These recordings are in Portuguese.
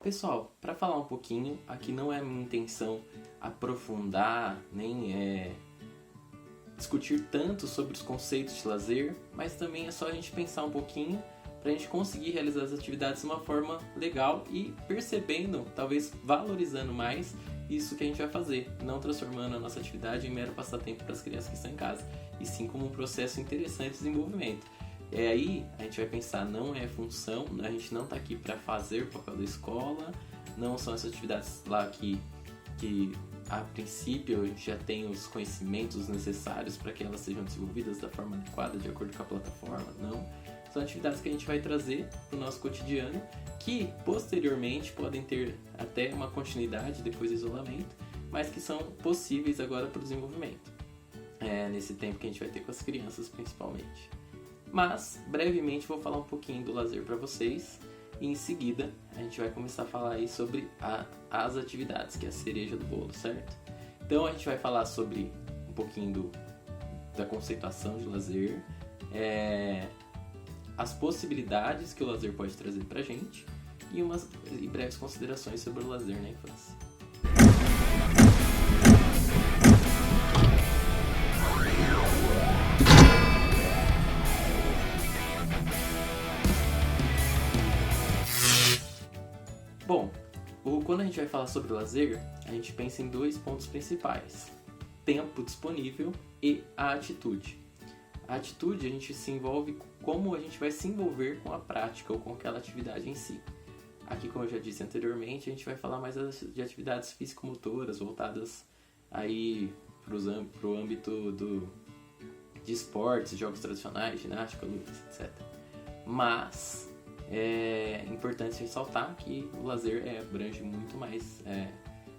Pessoal, para falar um pouquinho, aqui não é minha intenção aprofundar, nem discutir tanto sobre os conceitos de lazer, mas também é só a gente pensar um pouquinho para a gente conseguir realizar as atividades de uma forma legal e percebendo, talvez valorizando mais isso que a gente vai fazer, não transformando a nossa atividade em mero passatempo para as crianças que estão em casa, e sim como um processo interessante de desenvolvimento. Aí a gente vai pensar, não é função, a gente não está aqui para fazer o papel da escola, não são essas atividades lá que a princípio a gente já tem os conhecimentos necessários para que elas sejam desenvolvidas da forma adequada, de acordo com a plataforma, não. São atividades que a gente vai trazer para o nosso cotidiano, que posteriormente podem ter até uma continuidade depois do isolamento, mas que são possíveis agora para o desenvolvimento, nesse tempo que a gente vai ter com as crianças principalmente. Mas, brevemente, vou falar um pouquinho do lazer para vocês e em seguida a gente vai começar a falar aí sobre as atividades, que é a cereja do bolo, certo? Então a gente vai falar sobre um pouquinho da conceituação de lazer, as possibilidades que o lazer pode trazer pra gente e breves considerações sobre o lazer na infância. Bom, quando a gente vai falar sobre lazer, a gente pensa em dois pontos principais: tempo disponível e a atitude. A atitude, a gente se envolve como a gente vai se envolver com a prática ou com aquela atividade em si. Aqui, como eu já disse anteriormente, a gente vai falar mais de atividades físico-motoras voltadas aí para o âmbito de esportes, jogos tradicionais, ginástica, lutas, etc. Mas é importante ressaltar que o lazer abrange muito mais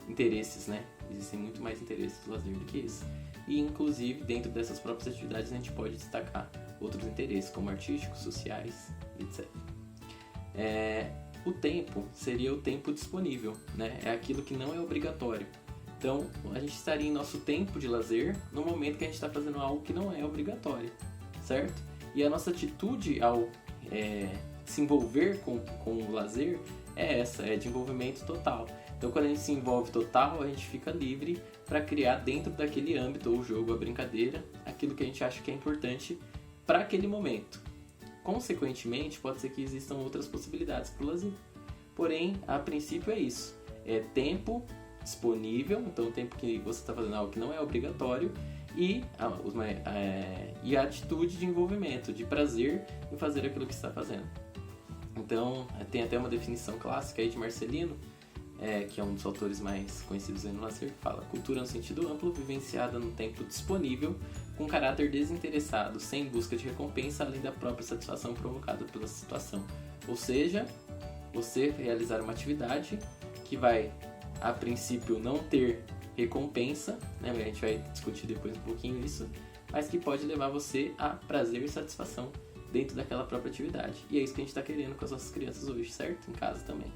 interesses, né? Existem muito mais interesses do lazer do que isso. E, inclusive, dentro dessas próprias atividades, a gente pode destacar outros interesses, como artísticos, sociais, etc. O tempo seria o tempo disponível, né? É aquilo que não é obrigatório. Então, a gente estaria em nosso tempo de lazer no momento que a gente está fazendo algo que não é obrigatório, certo? E a nossa atitude ao se envolver com o lazer é de envolvimento total. Então, quando a gente se envolve total, a gente fica livre para criar dentro daquele âmbito, ou o jogo, a brincadeira, aquilo que a gente acha que é importante para aquele momento. Consequentemente, pode ser que existam outras possibilidades para o lazer. Porém, a princípio é isso. É tempo disponível, então o tempo que você está fazendo algo que não é obrigatório, e a atitude de envolvimento, de prazer em fazer aquilo que está fazendo. Então, tem até uma definição clássica aí de Marcelino, que é um dos autores mais conhecidos aí no lazer, que fala: cultura no sentido amplo, vivenciada no tempo disponível, com caráter desinteressado, sem busca de recompensa, além da própria satisfação provocada pela situação. Ou seja, você realizar uma atividade que vai, a princípio, não ter recompensa, né? A gente vai discutir depois um pouquinho isso, mas que pode levar você a prazer e satisfação dentro daquela própria atividade. E é isso que a gente está querendo com as nossas crianças hoje, certo? Em casa também.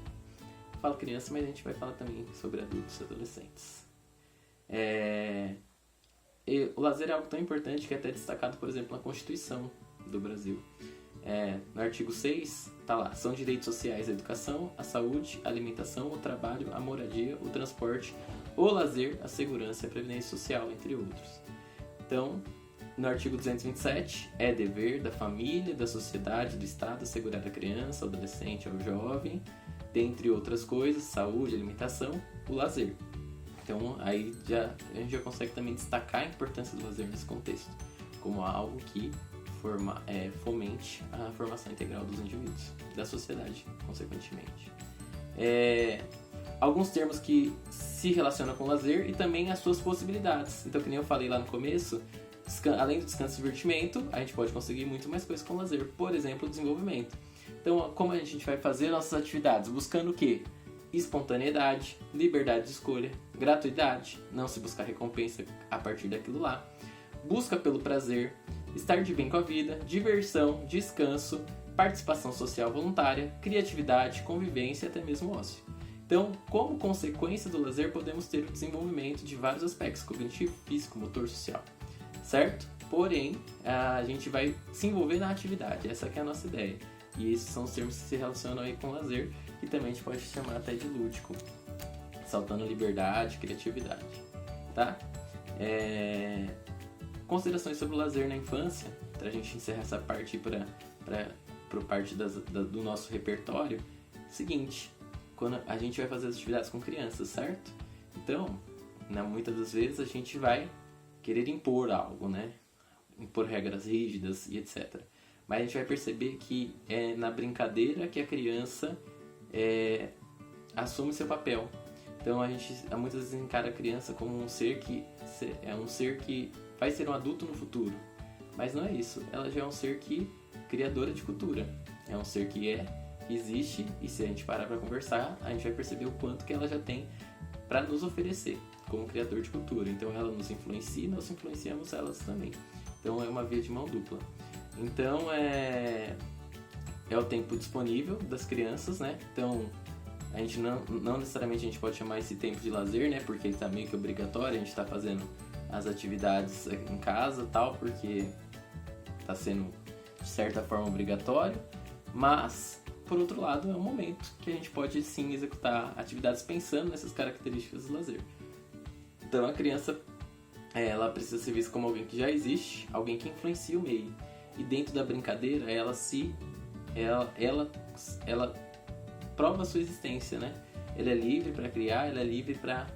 Eu falo criança, mas a gente vai falar também sobre adultos e adolescentes. O lazer é algo tão importante que é até destacado, por exemplo, na Constituição do Brasil. No artigo 6, está lá: são direitos sociais a educação, a saúde, a alimentação, o trabalho, a moradia, o transporte, o lazer, a segurança e a previdência social, entre outros. Então, no artigo 227, é dever da família, da sociedade, do Estado assegurar a criança, ao adolescente, ao jovem, dentre outras coisas, saúde, alimentação, o lazer. Então, aí a gente já consegue também destacar a importância do lazer nesse contexto, como algo que fomente a formação integral dos indivíduos, da sociedade, consequentemente. Alguns termos que se relacionam com o lazer e também as suas possibilidades. Então, que nem eu falei lá no começo, além do descanso e divertimento, a gente pode conseguir muito mais coisas com o lazer. Por exemplo, o desenvolvimento. Então, como a gente vai fazer nossas atividades? Buscando o quê? Espontaneidade, liberdade de escolha, gratuidade, não se buscar recompensa a partir daquilo lá, busca pelo prazer, estar de bem com a vida, diversão, descanso, participação social voluntária, criatividade, convivência e até mesmo ócio. Então, como consequência do lazer, podemos ter o desenvolvimento de vários aspectos: cognitivo, físico, motor, social, certo? Porém, a gente vai se envolver na atividade, essa que é a nossa ideia. E esses são os termos que se relacionam aí com o lazer, que e também a gente pode chamar até de lúdico, saltando liberdade, criatividade, tá? Considerações sobre o lazer na infância, para a gente encerrar essa parte para parte do nosso repertório. Seguinte, quando a gente vai fazer as atividades com crianças, certo? Então, muitas das vezes a gente vai querer impor algo, né? Impor regras rígidas e etc. Mas a gente vai perceber que é na brincadeira que a criança assume seu papel. Então a gente muitas vezes encara a criança como um ser que vai ser um adulto no futuro. Mas não é isso. Ela já é um ser criadora de cultura. É um ser que existe, e se a gente parar para conversar, a gente vai perceber o quanto que ela já tem para nos oferecer como criador de cultura. Então ela nos influencia e nós influenciamos elas também. Então é uma via de mão dupla. Então é o tempo disponível das crianças, né? Então a gente não necessariamente a gente pode chamar esse tempo de lazer, né? Porque ele está meio que obrigatório, a gente está fazendo as atividades em casa e tal, porque está sendo de certa forma obrigatório, mas por outro lado é um momento que a gente pode sim executar atividades pensando nessas características do lazer. Então a criança ela precisa ser vista como alguém que já existe, alguém que influencia o meio, e dentro da brincadeira ela prova a sua existência, né? Ela é livre para criar, ela é livre para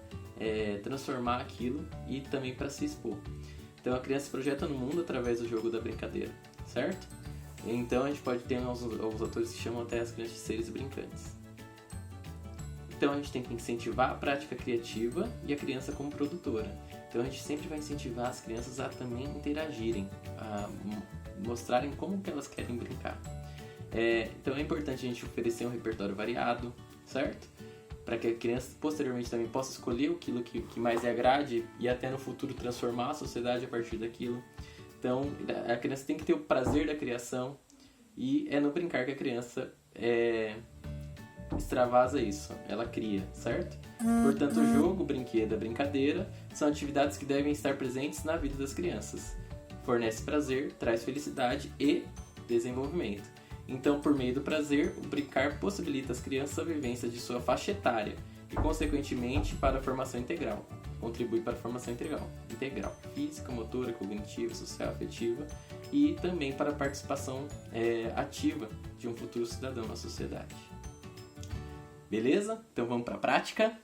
transformar aquilo e também para se expor. Então a criança se projeta no mundo através do jogo da brincadeira, certo? Então a gente pode ter alguns autores que chamam até as crianças de seres brincantes. Então a gente tem que incentivar a prática criativa e a criança como produtora. Então a gente sempre vai incentivar as crianças a também interagirem, a mostrarem como que elas querem brincar. Então é importante a gente oferecer um repertório variado, certo? Para que a criança posteriormente também possa escolher aquilo que mais lhe agrade e até no futuro transformar a sociedade a partir daquilo. Então a criança tem que ter o prazer da criação, e é no brincar que a criança extravasa isso, ela cria, certo? Portanto, o jogo, o brinquedo, a brincadeira são atividades que devem estar presentes na vida das crianças. Fornece prazer, traz felicidade e desenvolvimento. Então, por meio do prazer, o brincar possibilita às crianças a vivência de sua faixa etária e, consequentemente, para a formação integral. Contribui para a formação integral, física, motora, cognitiva, social, afetiva, e também para a participação ativa de um futuro cidadão na sociedade. Beleza? Então vamos para a prática.